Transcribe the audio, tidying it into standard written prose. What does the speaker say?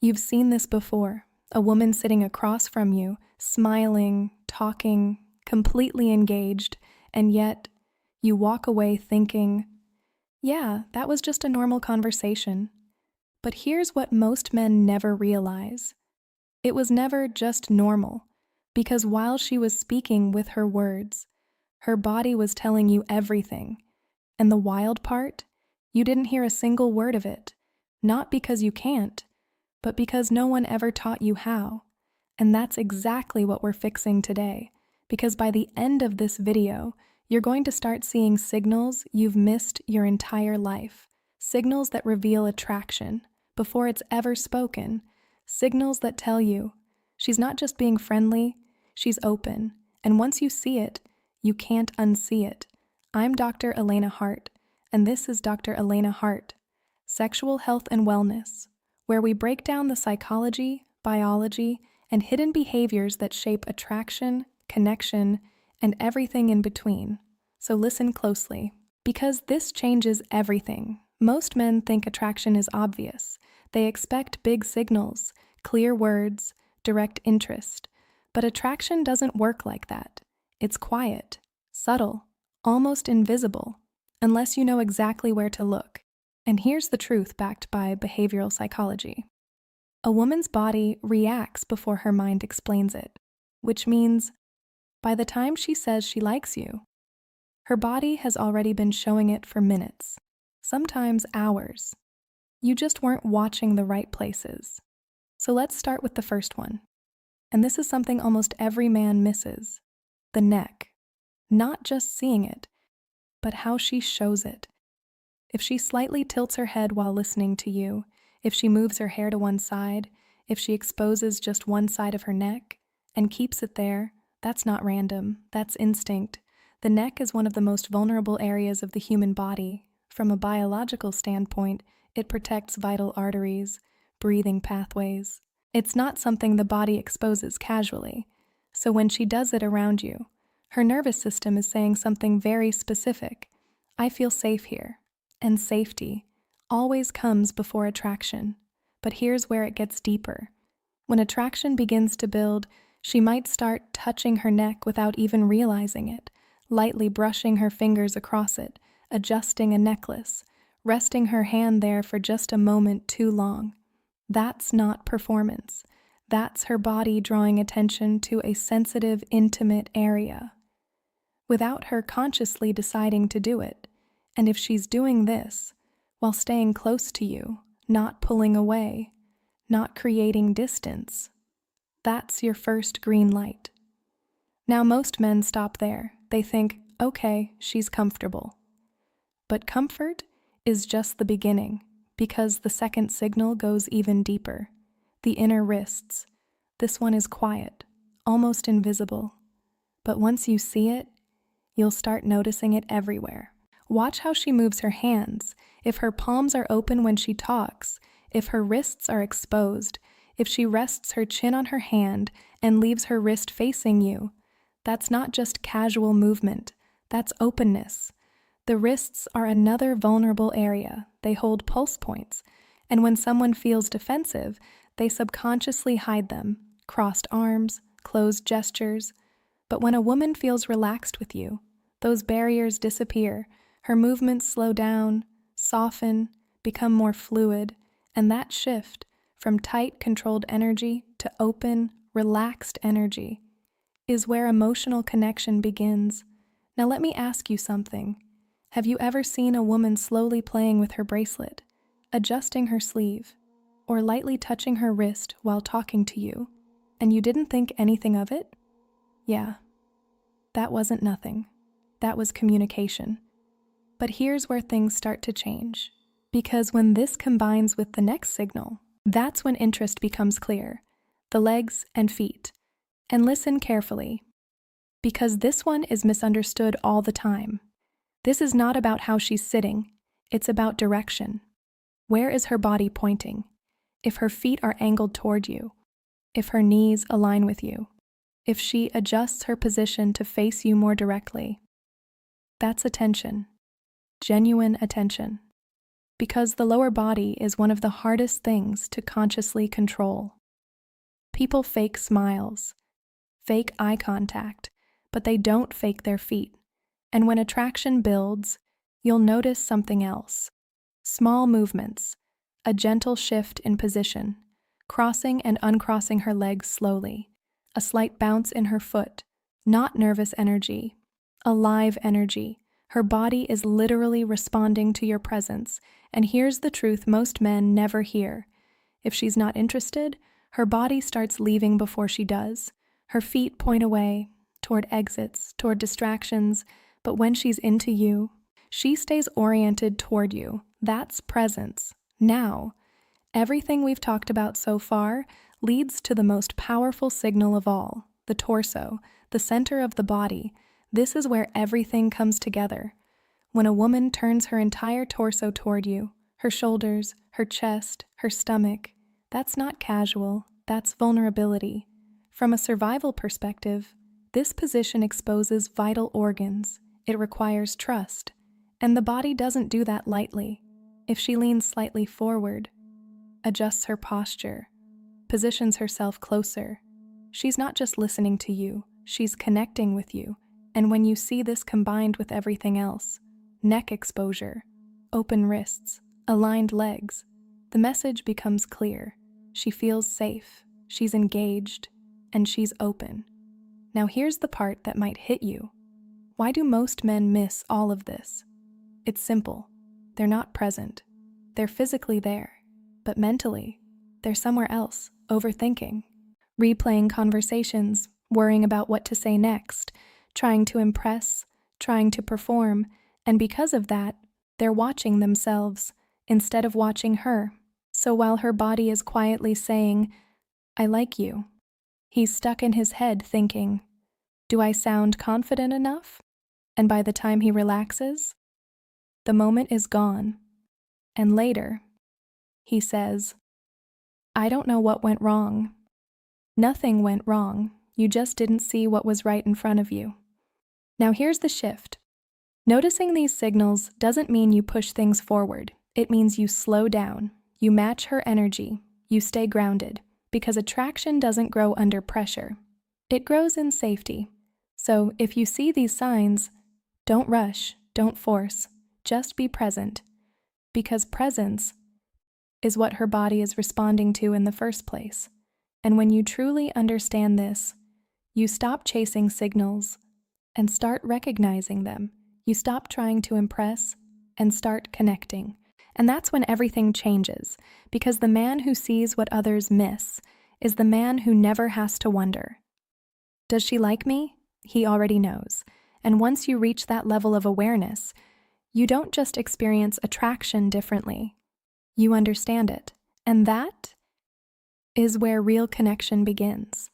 You've seen this before. A woman sitting across from you, smiling, talking, completely engaged, and yet you walk away thinking, yeah, that was just a normal conversation. But here's what most men never realize. It was never just normal, because while she was speaking with her words, her body was telling you everything. And the wild part? You didn't hear a single word of it. Not because you can't, but because no one ever taught you how. And that's exactly what we're fixing today, because by the end of this video, you're going to start seeing signals you've missed your entire life. Signals that reveal attraction before it's ever spoken. Signals that tell you she's not just being friendly, she's open. And once you see it, you can't unsee it. I'm Dr. Elena Hart, and this is Dr. Elena Hart, Sexual Health and Wellness, where we break down the psychology, biology, and hidden behaviors that shape attraction, connection, and everything in between. So listen closely, because this changes everything. Most men think attraction is obvious. They expect big signals, clear words, direct interest. But attraction doesn't work like that. It's quiet, subtle, almost invisible, unless you know exactly where to look. And here's the truth backed by behavioral psychology. A woman's body reacts before her mind explains it, which means by the time she says she likes you, her body has already been showing it for minutes, sometimes hours. You just weren't watching the right places. So let's start with the first one. And this is something almost every man misses: the neck. Not just seeing it, but how she shows it. If she slightly tilts her head while listening to you, if she moves her hair to one side, if she exposes just one side of her neck and keeps it there, that's not random, that's instinct. The neck is one of the most vulnerable areas of the human body. From a biological standpoint, it protects vital arteries, breathing pathways. It's not something the body exposes casually. So when she does it around you, her nervous system is saying something very specific. I feel safe here. And safety always comes before attraction. But here's where it gets deeper. When attraction begins to build, she might start touching her neck without even realizing it, lightly brushing her fingers across it, adjusting a necklace, resting her hand there for just a moment too long. That's not performance. That's her body drawing attention to a sensitive, intimate area, without her consciously deciding to do it. And if she's doing this while staying close to you, not pulling away, not creating distance, that's your first green light. Now most men stop there. They think, okay, she's comfortable. But comfort is just the beginning, because the second signal goes even deeper. The inner wrists. This one is quiet, almost invisible. But once you see it, you'll start noticing it everywhere. Watch how she moves her hands, if her palms are open when she talks, if her wrists are exposed, if she rests her chin on her hand and leaves her wrist facing you. That's not just casual movement, that's openness. The wrists are another vulnerable area. They hold pulse points, and when someone feels defensive, they subconsciously hide them, crossed arms, closed gestures. But when a woman feels relaxed with you, those barriers disappear. Her movements slow down, soften, become more fluid, and that shift from tight, controlled energy to open, relaxed energy is where emotional connection begins. Now let me ask you something. Have you ever seen a woman slowly playing with her bracelet, adjusting her sleeve, or lightly touching her wrist while talking to you, and you didn't think anything of it? Yeah, that wasn't nothing. That was communication. But here's where things start to change. Because when this combines with the next signal, that's when interest becomes clear. The legs and feet. And listen carefully, because this one is misunderstood all the time. This is not about how she's sitting. It's about direction. Where is her body pointing? If her feet are angled toward you, if her knees align with you, if she adjusts her position to face you more directly, that's attention. Genuine attention. Because the lower body is one of the hardest things to consciously control. People fake smiles, fake eye contact, but they don't fake their feet. And when attraction builds, you'll notice something else. Small movements, a gentle shift in position, crossing and uncrossing her legs slowly, a slight bounce in her foot, not nervous energy, alive energy. Her body is literally responding to your presence, and here's the truth most men never hear. If she's not interested, her body starts leaving before she does. Her feet point away, toward exits, toward distractions, but when she's into you, she stays oriented toward you. That's presence. Now, everything we've talked about so far leads to the most powerful signal of all, the torso, the center of the body. This is where everything comes together. When a woman turns her entire torso toward you, her shoulders, her chest, her stomach, that's not casual, that's vulnerability. From a survival perspective, this position exposes vital organs. It requires trust, and the body doesn't do that lightly. If she leans slightly forward, adjusts her posture, positions herself closer, she's not just listening to you, she's connecting with you. And when you see this combined with everything else, neck exposure, open wrists, aligned legs, the message becomes clear. She feels safe, she's engaged, and she's open. Now here's the part that might hit you. Why do most men miss all of this? It's simple. They're not present. They're physically there, but mentally, they're somewhere else, overthinking, replaying conversations, worrying about what to say next, trying to impress, trying to perform, and because of that, they're watching themselves instead of watching her. So while her body is quietly saying, "I like you," he's stuck in his head thinking, "Do I sound confident enough?" And by the time he relaxes, the moment is gone. And later, he says, "I don't know what went wrong." Nothing went wrong. You just didn't see what was right in front of you. Now here's the shift. Noticing these signals doesn't mean you push things forward. It means you slow down, you match her energy, you stay grounded, because attraction doesn't grow under pressure. It grows in safety. So if you see these signs, don't rush, don't force, just be present, because presence is what her body is responding to in the first place. And when you truly understand this, you stop chasing signals and start recognizing them. You stop trying to impress and start connecting. And that's when everything changes, because the man who sees what others miss is the man who never has to wonder, "Does she like me?" He already knows. And once you reach that level of awareness, you don't just experience attraction differently, you understand it. And that is where real connection begins.